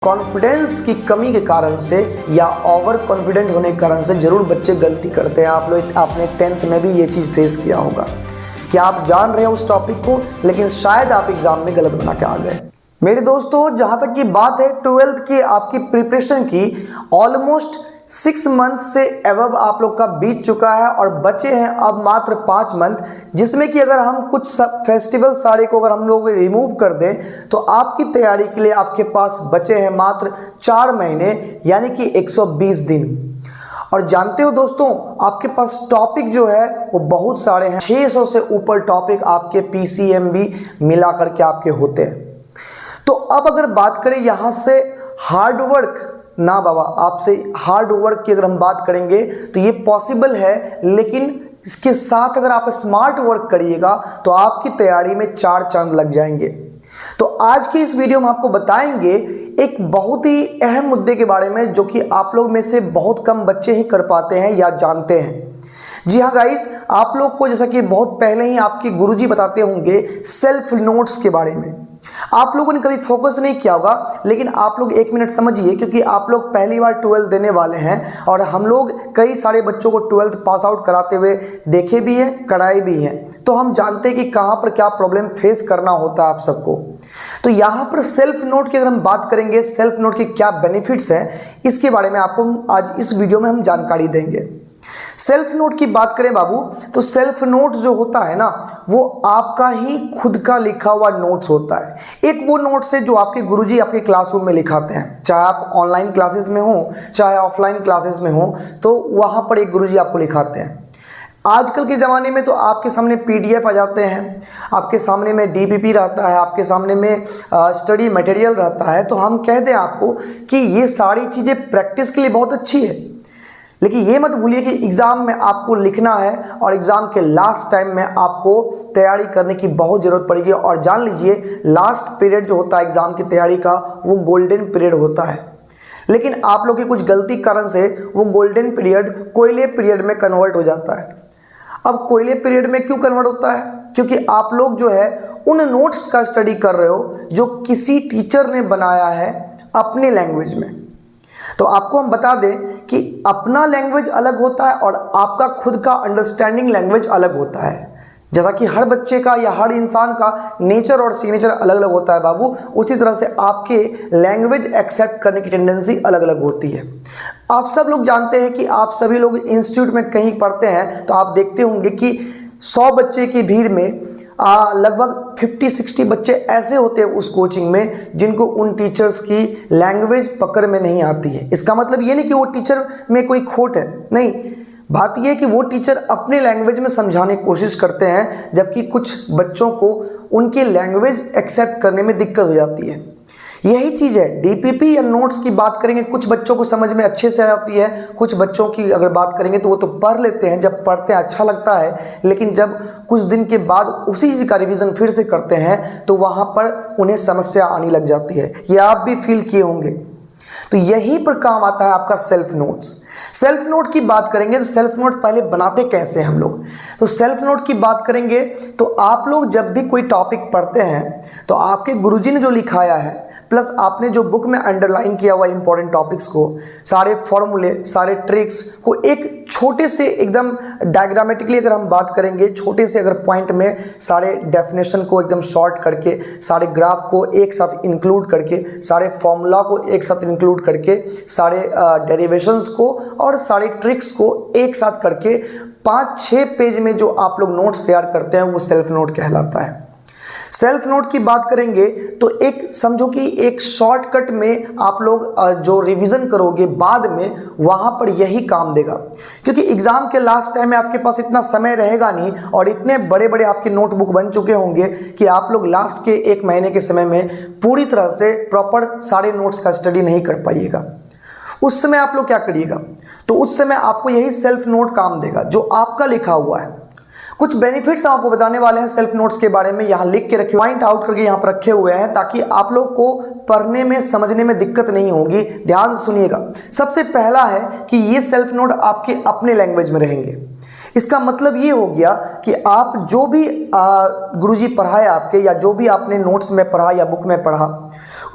Confidence की कमी के कारण से या ओवर कॉन्फिडेंट होने के कारण से जरूर बच्चे गलती करते हैं। आपने 10th में भी ये चीज़ फेस किया होगा कि आप जान रहे हो उस टॉपिक को, लेकिन शायद आप एग्जाम में गलत बना के आ गए। मेरे दोस्तों, जहाँ तक की बात है 12th की आपकी प्रिपरेशन की, ऑलमोस्ट 6 मंथ से एवब आप लोग का बीत चुका है और बचे हैं अब मात्र 5 मंथ, जिसमें कि अगर हम कुछ फेस्टिवल सारे को अगर हम लोग रिमूव कर दें तो आपकी तैयारी के लिए आपके पास बचे हैं मात्र 4 महीने, यानी कि 120 दिन। और जानते हो दोस्तों, आपके पास टॉपिक जो है वो बहुत सारे हैं, 600 से ऊपर टॉपिक आपके PCMB मिला करके आपके होते हैं। तो अब अगर बात करें यहाँ से हार्ड वर्क, ना बाबा, आपसे हार्ड वर्क की अगर हम बात करेंगे तो ये पॉसिबल है, लेकिन इसके साथ अगर आप स्मार्ट वर्क करिएगा तो आपकी तैयारी में 4 चांद लग जाएंगे। तो आज की इस वीडियो में आपको बताएंगे एक बहुत ही अहम मुद्दे के बारे में, जो कि आप लोग में से बहुत कम बच्चे ही कर पाते हैं या जानते हैं। जी हाँ गाइस, आप लोग को जैसा कि बहुत पहले ही आपके गुरुजी बताते होंगे सेल्फ नोट्स के बारे में, आप लोगों ने कभी फोकस नहीं किया होगा, लेकिन आप लोग 1 मिनट समझिए, क्योंकि आप लोग पहली बार 12th देने वाले हैं और हम लोग कई सारे बच्चों को 12th पास आउट कराते हुए देखे भी हैं, कराए भी हैं, तो हम जानते हैं कि कहाँ पर क्या प्रॉब्लम फेस करना होता है आप सबको। तो यहाँ पर सेल्फ नोट की अगर हम बात करेंगे, सेल्फ नोट के क्या बेनिफिट्स हैं, इसके बारे में आपको आज इस वीडियो में हम जानकारी देंगे। सेल्फ नोट की बात करें बाबू, तो सेल्फ नोट जो होता है ना, वो आपका ही खुद का लिखा हुआ नोट्स होता है। एक वो नोट्स है जो आपके गुरुजी आपके क्लासरूम में लिखाते हैं, चाहे आप ऑनलाइन क्लासेस में हो चाहे ऑफलाइन क्लासेस में हो, तो वहाँ पर एक गुरुजी आपको लिखाते हैं। आजकल के ज़माने में तो आपके सामने PDF आ जाते हैं, आपके सामने में DPP रहता है, आपके सामने में स्टडी मटेरियल रहता है। तो हम कहते हैं आपको कि ये सारी चीज़ें प्रैक्टिस के लिए बहुत अच्छी है, लेकिन ये मत भूलिए कि एग्ज़ाम में आपको लिखना है और एग्ज़ाम के लास्ट टाइम में आपको तैयारी करने की बहुत ज़रूरत पड़ेगी। और जान लीजिए, लास्ट पीरियड जो होता है एग्ज़ाम की तैयारी का, वो गोल्डन पीरियड होता है। लेकिन आप लोग की कुछ गलती कारण से वो गोल्डन पीरियड कोयले पीरियड में कन्वर्ट हो जाता है। अब कोयले पीरियड में क्यों कन्वर्ट होता है? क्योंकि आप लोग जो है उन नोट्स का स्टडी कर रहे हो जो किसी टीचर ने बनाया है अपने लैंग्वेज में। तो आपको हम बता दें कि अपना लैंग्वेज अलग होता है और आपका खुद का अंडरस्टैंडिंग लैंग्वेज अलग होता है। जैसा कि हर बच्चे का या हर इंसान का नेचर और सिग्नेचर अलग अलग होता है बाबू, उसी तरह से आपके लैंग्वेज एक्सेप्ट करने की टेंडेंसी अलग अलग होती है। आप सब लोग जानते हैं कि आप सभी लोग इंस्टीट्यूट में कहीं पढ़ते हैं तो आप देखते होंगे कि 100 बच्चे की भीड़ में लगभग 50-60 बच्चे ऐसे होते हैं उस कोचिंग में जिनको उन टीचर्स की लैंग्वेज पकड़ में नहीं आती है। इसका मतलब ये नहीं कि वो टीचर में कोई खोट है, नहीं, बात यह है कि वो टीचर अपने लैंग्वेज में समझाने की कोशिश करते हैं, जबकि कुछ बच्चों को उनकी लैंग्वेज एक्सेप्ट करने में दिक्कत हो जाती है। यही चीज़ है DPP या नोट्स की बात करेंगे, कुछ बच्चों को समझ में अच्छे से आती है, कुछ बच्चों की अगर बात करेंगे तो वो तो पढ़ लेते हैं, जब पढ़ते हैं अच्छा लगता है, लेकिन जब कुछ दिन के बाद उसी चीज़ का रिवीजन फिर से करते हैं तो वहाँ पर उन्हें समस्या आने लग जाती है। ये आप भी फील किए होंगे। तो यहीं पर काम आता है आपका सेल्फ नोट्स। सेल्फ नोट की बात करेंगे तो सेल्फ नोट पहले बनाते कैसे हम लोग, तो सेल्फ नोट की बात करेंगे तो आप लोग जब भी कोई टॉपिक पढ़ते हैं तो आपके गुरुजी ने जो लिखाया है, प्लस आपने जो बुक में अंडरलाइन किया हुआ इंपॉर्टेंट टॉपिक्स को, सारे फॉर्मूले, सारे ट्रिक्स को एक छोटे से एकदम डायग्रामेटिकली अगर हम बात करेंगे, छोटे से अगर पॉइंट में सारे डेफिनेशन को एकदम शॉर्ट करके, सारे ग्राफ को एक साथ इंक्लूड करके, सारे फॉर्मूला को एक साथ इंक्लूड करके, सारे डेरिवेशंस को और सारे ट्रिक्स को एक साथ करके 5-6 पेज में जो आप लोग नोट्स तैयार करते हैं वो सेल्फ नोट कहलाता है। सेल्फ नोट की बात करेंगे तो एक समझो कि एक शॉर्टकट में आप लोग जो रिवीजन करोगे बाद में, वहाँ पर यही काम देगा, क्योंकि एग्ज़ाम के लास्ट टाइम में आपके पास इतना समय रहेगा नहीं और इतने बड़े बड़े आपके नोटबुक बन चुके होंगे कि आप लोग लास्ट के 1 महीने के समय में पूरी तरह से प्रॉपर सारे नोट्स का स्टडी नहीं कर पाइएगा। उस समय आप लोग क्या करिएगा, तो उस समय आपको यही सेल्फ नोट काम देगा जो आपका लिखा हुआ है। कुछ बेनिफिट्स आपको बताने वाले हैं सेल्फ नोट्स के बारे में, यहाँ लिख के रखे, पॉइंट आउट करके यहाँ पर रखे हुए हैं ताकि आप लोग को पढ़ने में समझने में दिक्कत नहीं होगी। ध्यान से सुनिएगा। सबसे पहला है कि ये सेल्फ नोट आपके अपने लैंग्वेज में रहेंगे। इसका मतलब ये हो गया कि आप जो भी गुरुजी पढ़ाए आपके, या जो भी आपने नोट्स में पढ़ा या बुक में पढ़ा,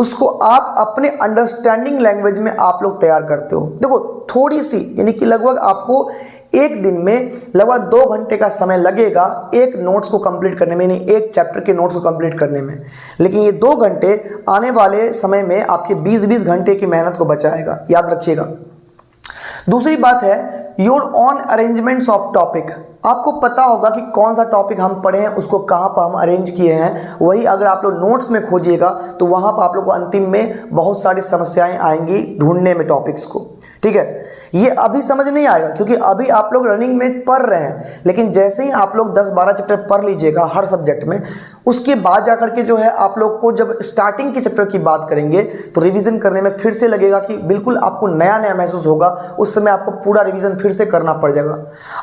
उसको आप अपने अंडरस्टैंडिंग लैंग्वेज में आप लोग तैयार करते हो। देखो थोड़ी सी, यानी कि लगभग आपको एक दिन में लगभग 2 घंटे का समय लगेगा एक नोट्स को कंप्लीट करने में, यानी एक चैप्टर के नोट्स को कंप्लीट करने में। लेकिन ये 2 घंटे आने वाले समय में आपके 20-20 घंटे की मेहनत को बचाएगा, याद रखिएगा। दूसरी बात है your on arrangements of topic. आपको पता होगा कि कौन सा टॉपिक हम पढ़े हैं, उसको कहाँ पर हम अरेंज किए हैं। वही अगर आप लोग नोट्स में खोजिएगा तो वहाँ पर आप लोग को अंतिम में बहुत सारी समस्याएं आएंगी ढूंढने में टॉपिक्स को, ठीक है। ये अभी समझ नहीं आएगा क्योंकि अभी आप लोग रनिंग में पढ़ रहे हैं, लेकिन जैसे ही आप लोग 10-12 चैप्टर पढ़ लीजिएगा हर सब्जेक्ट में, उसके बाद जाकर के जो है आप लोग को जब स्टार्टिंग के चैप्टर की बात करेंगे तो रिवीजन करने में फिर से लगेगा कि बिल्कुल आपको नया नया महसूस होगा। उस समय आपको पूरा रिवीजन फिर से करना पड़ जाएगा,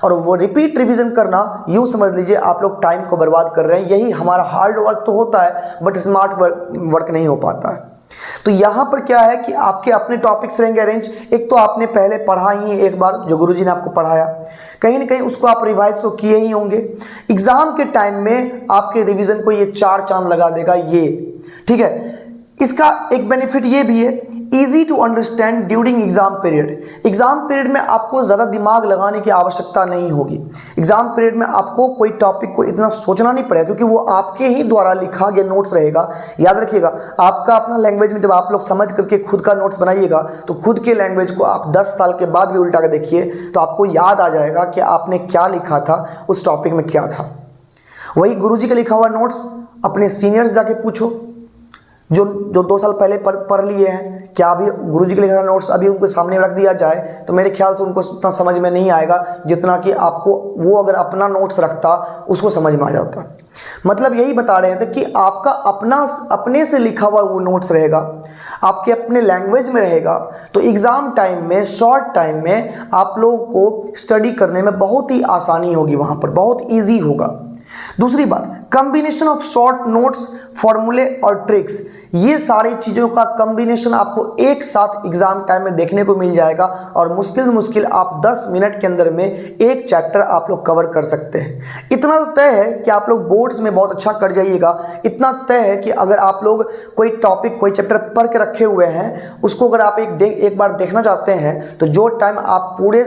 और वो रिपीट रिवीजन करना यूँ समझ लीजिए आप लोग टाइम को बर्बाद कर रहे हैं। यही हमारा हार्ड वर्क तो होता है बट स्मार्ट वर्क नहीं हो पाता है। तो यहाँ पर क्या है कि आपके अपने टॉपिक्स रहेंगे अरेंज। एक तो आपने पहले पढ़ा ही एक बार, जो गुरुजी ने आपको पढ़ाया, कहीं ना कहीं उसको आप रिवाइज तो किए ही होंगे। एग्जाम के टाइम में आपके रिवीजन को ये 4 चांद लगा देगा ये, ठीक है। इसका एक बेनिफिट ये भी है, easy to understand during exam period. Exam period में आपको ज़्यादा दिमाग लगाने की आवश्यकता नहीं होगी। एग्जाम पीरियड में आपको कोई टॉपिक को इतना सोचना नहीं पड़ेगा क्योंकि वो आपके ही द्वारा लिखा गया नोट्स रहेगा। याद रखिएगा आपका अपना लैंग्वेज में जब आप लोग समझ करके खुद का नोट्स बनाइएगा तो खुद के लैंग्वेज को आप 10 साल के बाद भी उल्टा कर देखिए तो आपको याद आ जाएगा कि आपने क्या लिखा था, उस टॉपिक में क्या था। वही गुरुजी का लिखा हुआ नोट्स अपने सीनियर्स जाके पूछो जो 2 साल पहले पढ़ लिए हैं, क्या अभी गुरुजी के लिखा नोट्स अभी उनको सामने रख दिया जाए तो मेरे ख्याल से उनको उतना समझ में नहीं आएगा जितना कि आपको वो अगर अपना नोट्स रखता उसको समझ में आ जाता। मतलब यही बता रहे थे कि आपका अपने से लिखा हुआ वो नोट्स रहेगा, आपके अपने लैंग्वेज में रहेगा, तो एग्ज़ाम टाइम में शॉर्ट टाइम में आप लोगों को स्टडी करने में बहुत ही आसानी होगी, वहाँ पर बहुत ईजी होगा। दूसरी बात, कम्बिनेशन ऑफ शॉर्ट नोट्स, फॉर्मूले और ट्रिक्स, ये सारी चीज़ों का कम्बिनेशन आपको एक साथ एग्जाम टाइम में देखने को मिल जाएगा और मुश्किल आप 10 मिनट के अंदर में एक चैप्टर आप लोग कवर कर सकते हैं। इतना तो तय है कि आप लोग बोर्ड्स में बहुत अच्छा कर जाइएगा। इतना तय है कि अगर आप लोग कोई टॉपिक कोई चैप्टर पढ़ के रखे हुए हैं उसको अगर आप एक बार देखना चाहते हैं तो जो टाइम आप पूरे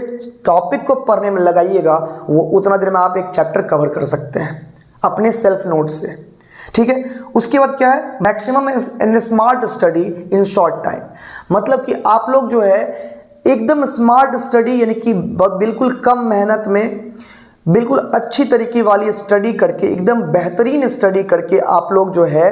टॉपिक को पढ़ने में लगाइएगा वो उतना देर में आप एक चैप्टर कवर कर सकते हैं अपने सेल्फ नोट से, ठीक है। उसके बाद क्या है, maximum in smart study in short time. मतलब कि आप लोग जो है एकदम स्मार्ट स्टडी, यानी कि बिल्कुल कम मेहनत में बिल्कुल अच्छी तरीके वाली स्टडी करके, एकदम बेहतरीन स्टडी करके आप लोग जो है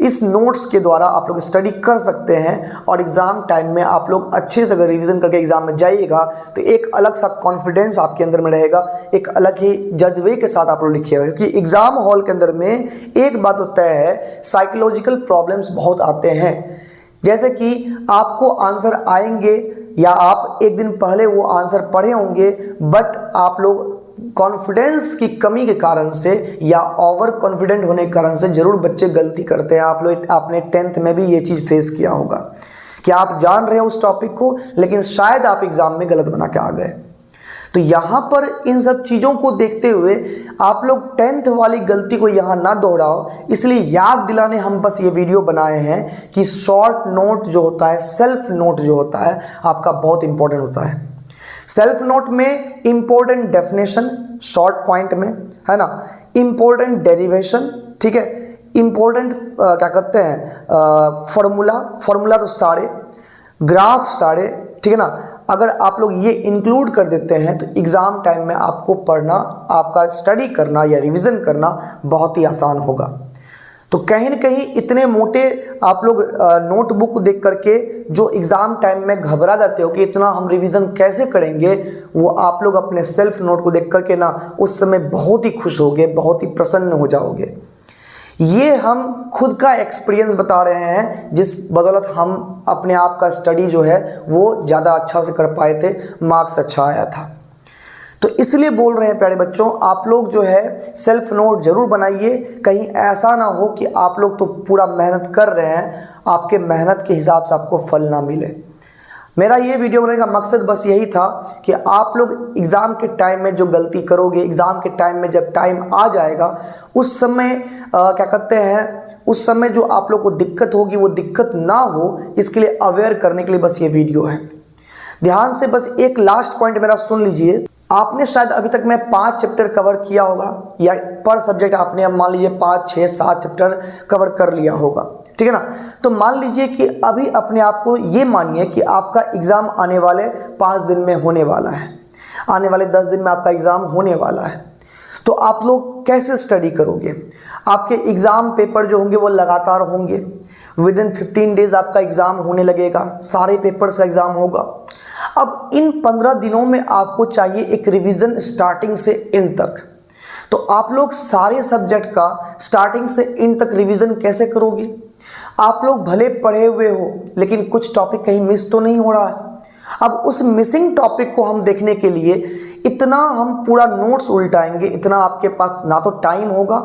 इस नोट्स के द्वारा आप लोग स्टडी कर सकते हैं और एग्ज़ाम टाइम में आप लोग अच्छे से अगर रिवीजन करके एग्ज़ाम में जाइएगा तो एक अलग सा कॉन्फिडेंस आपके अंदर में रहेगा, एक अलग ही जज्बे के साथ आप लोग लिखिएगा। क्योंकि एग्ज़ाम हॉल के अंदर में एक बात होता है, साइकोलॉजिकल प्रॉब्लम्स बहुत आते हैं। जैसे कि आपको आंसर आएंगे या आप एक दिन पहले वो आंसर पढ़े होंगे बट आप लोग कॉन्फिडेंस की कमी के कारण से या ओवर कॉन्फिडेंट होने के कारण से जरूर बच्चे गलती करते हैं। आप लोग आपने 10th में भी ये चीज़ फेस किया होगा कि आप जान रहे हो उस टॉपिक को लेकिन शायद आप एग्ज़ाम में गलत बना के आ गए। तो यहाँ पर इन सब चीज़ों को देखते हुए आप लोग 10th वाली गलती को यहाँ ना दोहराओ, इसलिए याद दिलाने हम बस ये वीडियो बनाए हैं कि शॉर्ट नोट जो होता है, सेल्फ नोट जो होता है आपका बहुत इंपॉर्टेंट होता है। सेल्फ नोट में इंपॉर्टेंट डेफिनेशन शॉर्ट पॉइंट में है ना, इंपॉर्टेंट डेरिवेशन, ठीक है, इंपॉर्टेंट क्या कहते हैं फॉर्मूला तो सारे, ग्राफ सारे, ठीक है ना। अगर आप लोग ये इंक्लूड कर देते हैं तो एग्ज़ाम टाइम में आपको पढ़ना, आपका स्टडी करना या रिवीजन करना बहुत ही आसान होगा। तो कहीं न कहीं इतने मोटे आप लोग नोटबुक देख करके जो एग्ज़ाम टाइम में घबरा जाते हो कि इतना हम रिवीजन कैसे करेंगे, वो आप लोग अपने सेल्फ नोट को देख करके ना उस समय बहुत ही खुश होगे, बहुत ही प्रसन्न हो जाओगे। ये हम खुद का एक्सपीरियंस बता रहे हैं जिस बदौलत हम अपने आप का स्टडी जो है वो ज़्यादा अच्छा से कर पाए थे, मार्क्स अच्छा आया था। तो इसलिए बोल रहे हैं प्यारे बच्चों, आप लोग जो है सेल्फ नोट जरूर बनाइए। कहीं ऐसा ना हो कि आप लोग तो पूरा मेहनत कर रहे हैं, आपके मेहनत के हिसाब से आपको फल ना मिले। मेरा ये वीडियो बनाने का मकसद बस यही था कि आप लोग एग्ज़ाम के टाइम में जो गलती करोगे, एग्ज़ाम के टाइम में जब टाइम आ जाएगा उस समय क्या कहते हैं, उस समय जो आप लोग को दिक्कत होगी वो दिक्कत ना हो, इसके लिए अवेयर करने के लिए बस ये वीडियो है। ध्यान से बस एक लास्ट पॉइंट मेरा सुन लीजिए। आपने शायद अभी तक मैं 5 चैप्टर कवर किया होगा, या पर सब्जेक्ट आपने अब मान लीजिए 5, 6, 7 चैप्टर कवर कर लिया होगा, ठीक है ना। तो मान लीजिए कि अभी अपने आप को ये मानिए कि आपका एग्ज़ाम आने वाले 5 दिन में होने वाला है, आने वाले 10 दिन में आपका एग्ज़ाम होने वाला है। तो आप लोग कैसे स्टडी करोगे? आपके एग्ज़ाम पेपर जो होंगे वो लगातार होंगे। विदिन 15 डेज आपका एग्ज़ाम होने लगेगा, सारे पेपर्स का एग्ज़ाम होगा। अब इन 15 दिनों में आपको चाहिए एक रिवीजन स्टार्टिंग से एंड तक। तो आप लोग सारे सब्जेक्ट का स्टार्टिंग से एंड तक रिवीजन कैसे करोगे? आप लोग भले पढ़े हुए हो लेकिन कुछ टॉपिक कहीं मिस तो नहीं हो रहा है। अब उस मिसिंग टॉपिक को हम देखने के लिए इतना हम पूरा नोट्स उल्टाएंगे, इतना आपके पास ना तो टाइम होगा,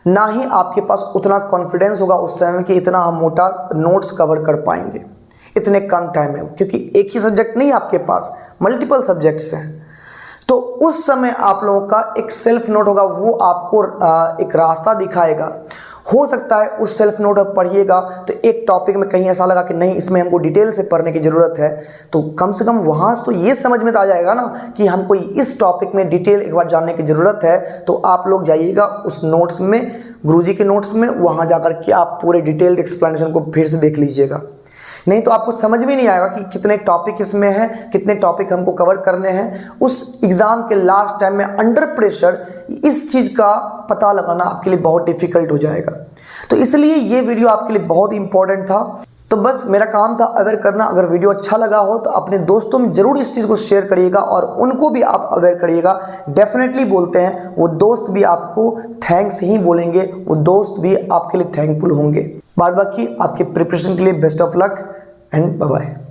ना ही आपके पास उतना कॉन्फिडेंस होगा उस समय कि इतना हम मोटा नोट्स कवर कर पाएंगे इतने कम टाइम में, क्योंकि एक ही सब्जेक्ट नहीं आपके पास, मल्टीपल सब्जेक्ट्स हैं। तो उस समय आप लोगों का एक सेल्फ नोट होगा, वो आपको एक रास्ता दिखाएगा। हो सकता है उस सेल्फ नोट पर पढ़िएगा तो एक टॉपिक में कहीं ऐसा लगा कि नहीं इसमें हमको डिटेल से पढ़ने की ज़रूरत है, तो कम से कम वहाँ तो ये समझ में तो आ जाएगा ना कि हमको इस टॉपिक में डिटेल एक बार जानने की ज़रूरत है। तो आप लोग जाइएगा उस नोट्स में, गुरुजी के नोट्स में, वहाँ जाकर के आप पूरे डिटेल्ड एक्सप्लेनेशन को फिर से देख लीजिएगा। नहीं तो आपको समझ में नहीं आएगा कि कितने टॉपिक इसमें हैं, कितने टॉपिक हमको कवर करने हैं। उस एग्ज़ाम के लास्ट टाइम में अंडर प्रेशर इस चीज़ का पता लगाना आपके लिए बहुत डिफ़िकल्ट हो जाएगा। तो इसलिए ये वीडियो आपके लिए बहुत इंपॉर्टेंट था। तो बस मेरा काम था अवेयर करना। अगर वीडियो अच्छा लगा हो तो अपने दोस्तों में ज़रूर इस चीज़ को शेयर करिएगा और उनको भी आप अवेयर करिएगा। डेफिनेटली बोलते हैं वो दोस्त भी आपको थैंक्स ही बोलेंगे, वो दोस्त भी आपके लिए थैंकफुल होंगे। बाद बाकी आपके प्रिपरेशन के लिए best of luck and bye bye.